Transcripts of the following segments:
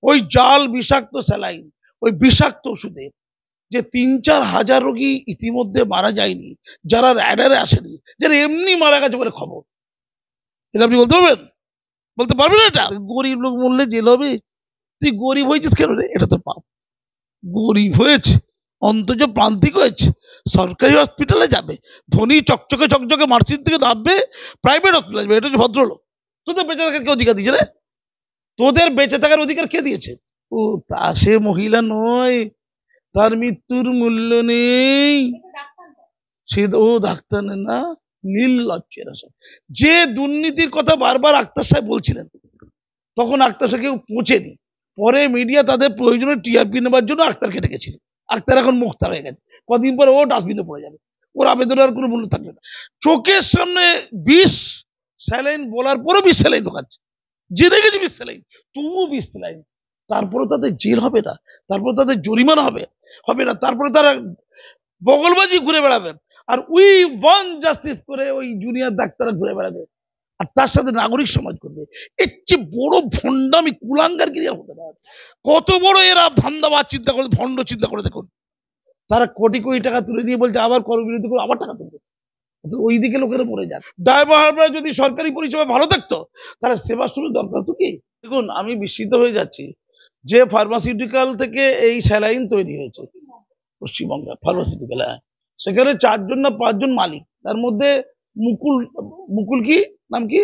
ওই জাল বিষাক্ত স্যালাইন, ওই বিষাক্ত ওষুধে যে ৩-৪ হাজার রোগী ইতিমধ্যে মারা যায়নি, যারা র্যাডারে আসেনি, যারা এমনি মারা গেছে বলে খবর, এটা আপনি বলতে পারবেন? বলতে পারবেন এটা? গরিব লোক মরলে জেল হবে? তুই গরিব হয়েছিস কেন রে? এটা তো পাপ। গরিব হয়েছে, অন্তত প্রান্তিক হয়েছে, সরকারি হসপিটালে যাবে, ধনী চকচকে চকচকে মার্সিন থেকে নামবে, প্রাইভেট হসপিটালে যাবে। এটা হচ্ছে ভদ্রলোক। তোদের বেঁচে থাকার কে অধিকার দিয়েছে রে? তোদের বেঁচে থাকার অধিকার কে দিয়েছে? ও তা সে মহিলা নয়, তার মৃত্যুর মূল্য নেই। সে ও ডাক্তার না, নির্লজ্জেরা সব। যে দুর্নীতির কথা বারবার আক্তার সাহেব বলছিলেন, তখন আক্তার সাহেব কেউ পৌঁছেনি। পরে মিডিয়া তাদের প্রয়োজনে টিআরপি নেবার জন্য আক্তারকে ডেকেছিল। আক্তার এখন মুক্তার হয়ে গেছে, কদিন পরে ও ডাস্টবিনে পড়ে যাবে, ওর আবেদনের কোনো মূল্য থাকবে না। চোখের সামনে ২০ স্যালাইন বলার পরও ২০ স্যালাইন ঢোকাচ্ছে, জেনে গেছে ২০ স্যালাইন, তবুও ২০ স্যালাইন। তারপরে তাদের জেল হবে না, তারপরে তাদের জরিমানা হবে হবে না, তারপরে তারা বগলবাজি ঘুরে বেড়াবে, আর উই ওয়ান জাস্টিস করে ওই জুনিয়র ডাক্তাররা ঘুরে বেড়াবে, আর তার সাথে নাগরিক সমাজ করবে। এর চেয়ে বড় ভণ্ডামি কুলাঙ্গার গিরি হতে পারে? কত বড় এরা ধান্দাবাজ চিন্তা করে, ভণ্ড চিন্তা করে দেখুন। তারা কোটি কোটি টাকা তুলে নিয়ে বলছে আবার করবিরতি করে আবার টাকা তুলবে, ওইদিকে লোকেরা মরে যান। ড্রাইভাররা যদি সরকারি পরিষেবা ভালো থাকতো, তাহলে সেবা শুরু দরকার তো কি? দেখুন, আমি বিস্মিত হয়ে যাচ্ছি যে ফার্মাসিউটিক্যাল থেকে এই স্যালাইন তৈরি হয়েছে পশ্চিমবঙ্গে ফার্মাসিউটিক্যাল, সেখানে 4 জন না 5 জন মালিক, তার মধ্যে মুকুল মুকুল কি নাম কি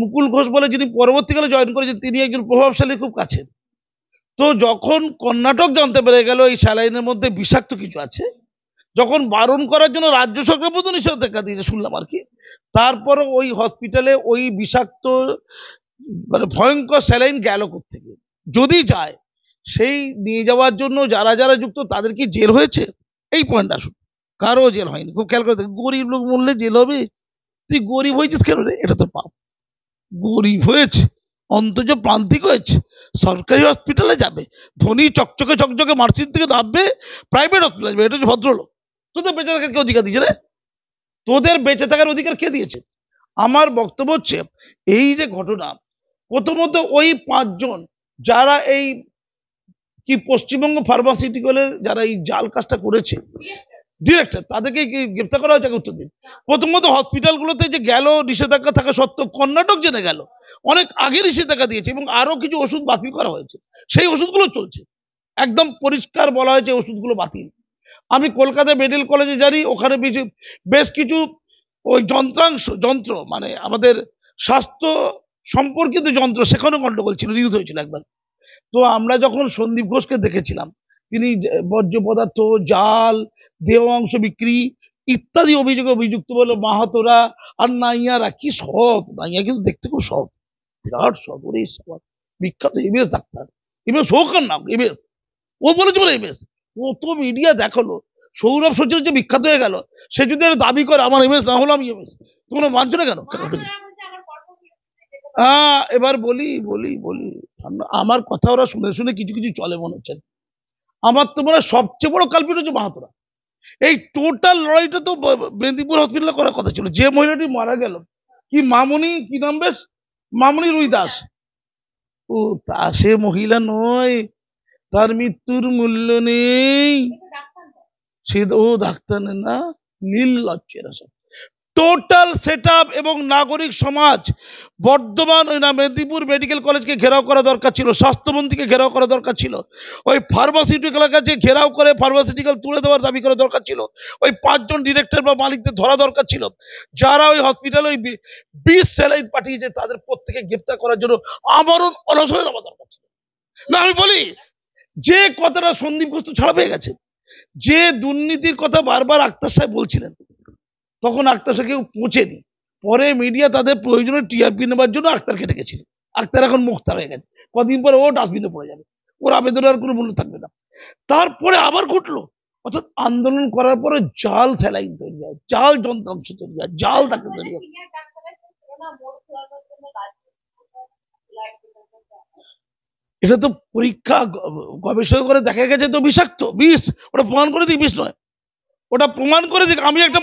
মুকুল ঘোষ বলে, যিনি পরবর্তীকালে জয়েন করেছেন, তিনি একজন প্রভাবশালী খুব কাছে। তো যখন কর্ণাটক জানতে পেরে গেল এই স্যালাইনের মধ্যে বিষাক্ত কিছু আছে, যখন বারণ করার জন্য রাজ্য সরকার পর্যন্ত নিষেধাজ্ঞা দিয়েছে শুনলাম আর কি, তারপরে ওই হসপিটালে ওই বিষাক্ত মানে ভয়ঙ্কর স্যালাইন গেল কোত্থেকে? যদি যায়, সেই নিয়ে যাওয়ার জন্য যারা যারা যুক্ত তাদের কি জেল হয়েছে? এই পয়েন্ট আসুন। কারো জেল হয়নি। খুব খেয়াল করে দেখ, গরিব লোক মরলে জেল হবে? তুই গরিব হয়েছিস কেন রে? এটা তো পাপ। গরিব হয়েছে, অন্তত প্রান্তিক হয়েছে, সরকারি হসপিটালে যাবে, ধনী চকচকে চকচকে মার্সিন থেকে নামবে, প্রাইভেট হসপিটালে যাবে। এটা হচ্ছে ভদ্রলোক। তোদের বেঁচে থাকার কে অধিকার দিয়েছে রে? তোদের বেঁচে থাকার অধিকার কে দিয়েছে? আমার বক্তব্য হচ্ছে, এই যে ঘটনা, প্রথমত ওই 5 জন যারা এই কি পশ্চিমবঙ্গ ফার্মাসিউটিক্যালের যারা এই জাল কাজটা করেছে, ডিরেক্টর, তাদেরকে কি গ্রেপ্তার করা হয়েছে? উত্তর দিন। প্রথমত হসপিটালগুলোতে যে গেল নিষেধাজ্ঞা থাকা সত্ত্বেও, কর্ণাটক জেনে গেল অনেক আগে নিষেধাজ্ঞা দিয়েছে এবং আরো কিছু ওষুধ বাতিল করা হয়েছে, সেই ওষুধগুলো চলছে। একদম পরিষ্কার বলা হয়েছে ওষুধগুলো বাতিল। আমি কলকাতা মেডিকেল কলেজে জানি, ওখানে বেশ কিছু ওই যন্ত্র মানে আমাদের স্বাস্থ্য সম্পর্কিত যন্ত্র, সেখানেও গন্ডগোল ছিল, নিউজ হয়েছিল একবার। তো আমরা যখন সন্দীপ ঘোষকে দেখেছিলাম, তিনি বর্জ্য পদার্থ, জাল, দেহ অংশ বিক্রি ইত্যাদি অভিযোগে অভিযুক্ত বলে মাহাতোরা আর নাইয়ারা, কি সব! নাইয়া কিন্তু দেখতে খুব সব, বিরাট সব, ওরে সব বিখ্যাত এমএস ডাক্তার, এমএস হোক আর নাম এমএস, ও বলেছে বলে এমএস। ও তো মিডিয়া দেখালো, সৌরভ সচিন যে বিখ্যাত হয়ে গেল, সে যদি দাবি করে আমার এমএস না হলো আমি এমএস, তোমরা মানছো না কেন? এবার বলি বলি বলি আমার কথা ওরা শুনে শুনে কিছু কিছু চলে মনে হচ্ছে। আমার তো মনে হয় সবচেয়ে বড় কালপিট হচ্ছে মাহাতোরা। এই টোটাল লড়াইটা তো মেদিনীপুর হসপিটালে করার কথা ছিল। যে মহিলাটি মারা গেল, কি মামনি, কি নাম বেশ, মামনি রুই দাস, ও তা সে মহিলা নয়, তার মৃত্যুর মূল্য নেই। সে ও ডাক্তার না, নির্লজ্জেরা সব। টোটাল সেটআপ এবং নাগরিক সমাজ বর্ধমান মেদিনীপুর মেডিকেল কলেজকে ঘেরাও করা দরকার ছিল, স্বাস্থ্যমন্ত্রীকে ঘেরাও করা দরকার ছিল, ওই ফার্মাসিউটিক্যালের কাছে ঘেরাও করে ফার্মাসিউটিক্যাল তুলে দেওয়ার দাবি করা দরকার ছিল, ওই 5 জন ডিরেক্টর বা মালিকদের ধরা দরকার ছিল, যারা ওই হসপিটালে ওই 20 স্যালাইন পাঠিয়েছে তাদের প্রত্যেকে গ্রেপ্তার করার জন্য আমরণ অনশনে নামা দরকার ছিল। না, আমি বলি, যে কথাটা সন্দীপ ঘোষ তো ছাড়া পেয়ে গেছে, যে দুর্নীতির কথা বারবার আক্তার সাহেব বলছিলেন, তখন আক্তার সাহেব কেউ পৌঁছেনি। পরে মিডিয়া তাদের প্রয়োজনে টিআরপি নেবার জন্য আক্তারকে ডেকেছিল। আক্তার এখন মুক্তার হয়ে গেছে, কদিন পরে ও ডাস্টবিনে পড়ে যাবে, ওর আবেদনের কোনো মূল্য থাকবে না। তারপরে আবার ঘটলো, অর্থাৎ আন্দোলন করার পরে জাল স্যালাইন তৈরি হয়, জাল যন্ত্রাংশ তৈরি হয়, জাল ডাক্তার তৈরি হয়। এটা তো পরীক্ষা গবেষণা করে দেখা গেছে তো বিষাক্ত বিষ, ওটা প্রমাণ করে দিক, বিষ নয়, ওটা প্রমাণ করে দিক। আমি একটা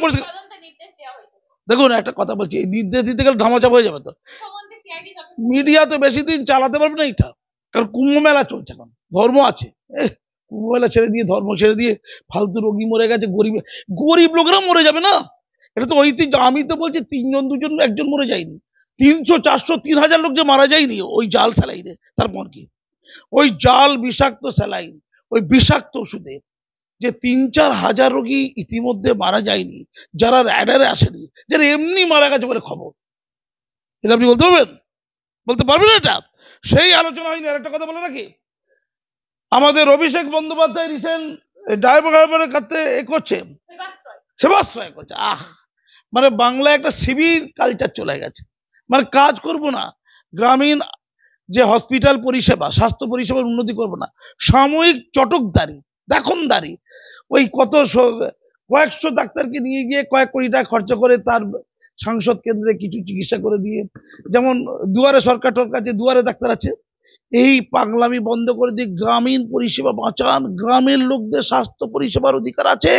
দেখুন একটা কথা বলছি, এই নির্দেশ দিতে গেলে ধামাচাপ হয়ে যাবে তো, মিডিয়া তো বেশি দিন চালাতে পারবে না এটা, কারণ কুম্ভ মেলা চলছে, এখন ধর্ম আছে, কুম্ভ মেলা ছেড়ে দিয়ে ধর্ম ছেড়ে দিয়ে ফালতু রোগী মরে গেছে, গরিব গরিব লোকেরা মরে যাবে না? এটা তো ঐতিহ্য। আমি তো বলছি 3 জন 2 জন একজন মরে যায়নি, 300 400 3000 লোক যে মারা যায়নি ওই জাল স্যালাইনে, তারপর কি? ওই জাল বিষাক্ত স্যালাইন, ওই বিষাক্ত ওষুধে যে 3-4 হাজার রোগী ইতিমধ্যে মারা যায়নি, যারা র্যাডারে আসেনি, যারা এমনি মারা গেছে বলে খবর। এটা আপনি বলতে পারবেন? বলতে পারবেন এটা? সেই আলোচনা হয়নি। আর একটা কথা বলে রাখি, আমাদের অভিষেক বন্দ্যোপাধ্যায় রিসেন্ট ড্রাইভারের কাছে এ করছে, সেবাশ্রয় করছে। মানে বাংলায় একটা শিবির কালচার চলে গেছে, মানে কাজ করব না, গ্রামীণ যে হসপিটাল পরিষেবা, স্বাস্থ্য পরিষেবার উন্নতি করব না, সাময়িক চটকদারি, দেখনদারি, ওই কয়েকশো ডাক্তারকে নিয়ে গিয়ে কয়েক কোটি টাকা খরচা করে তার সাংসদ কেন্দ্রে কিছু চিকিৎসা করে দিয়ে, যেমন দুয়ারে সরকার টরকার, যে দুয়ারে ডাক্তার আছে, এই পাগলামি বন্ধ করে দিয়ে গ্রামীণ পরিষেবা বাঁচান। গ্রামের লোকদের স্বাস্থ্য পরিষেবার অধিকার আছে।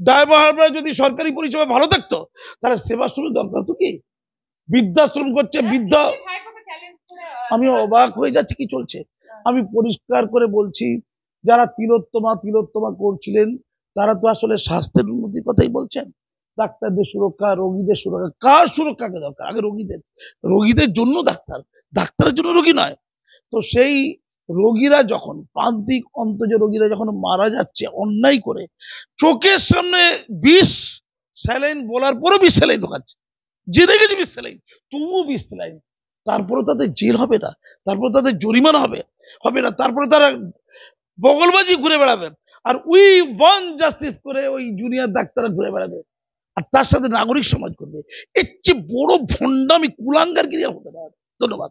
ড্রাইভাররা যদি সরকারি পরিষেবা ভালো থাকতো, তাহলে সেবাশ্রমের দরকার তো কি? বৃদ্ধাশ্রম করছে, বৃদ্ধা, আমি অবাক হয়ে যাচ্ছি কি চলছে। আমি পরিষ্কার করে বলছি, যারা তিলোত্তমা তিলোত্তমা করছিলেন, তারা তো আসলে স্বাস্থ্যের উন্নতির কথাই বলছেন। ডাক্তারদের সুরক্ষা, রোগীদের সুরক্ষা, কার সুরক্ষাকে দরকার? আগে রোগীদের, রোগীদের জন্য ডাক্তার, ডাক্তারের জন্য রোগী নয়। তো সেই রোগীরা যখন, প্রান্তিক অন্তজ রোগীরা যখন মারা যাচ্ছে অন্যায় করে, চোখের সামনে 20 স্যালাইন বলার পরও 20 স্যালাইন ঢোকাচ্ছে, জেনে গেছে 20 স্যালাইন, তবুও 20 স্যালাইন। তারপরে তাদের জেল হবে না? তারপরে তাদের জরিমানা হবে? হবে না? তারপরে তারা বগলবাজি ঘুরে বেড়াবে, আর উই ওয়ান জাস্টিস করে ওই জুনিয়র ডাক্তাররা ঘুরে বেড়াবে, আর তার সাথে নাগরিক সমাজ করবে। এর চেয়ে বড় ভণ্ডামি কুলাঙ্গার কি আর হতে পারে? ধন্যবাদ।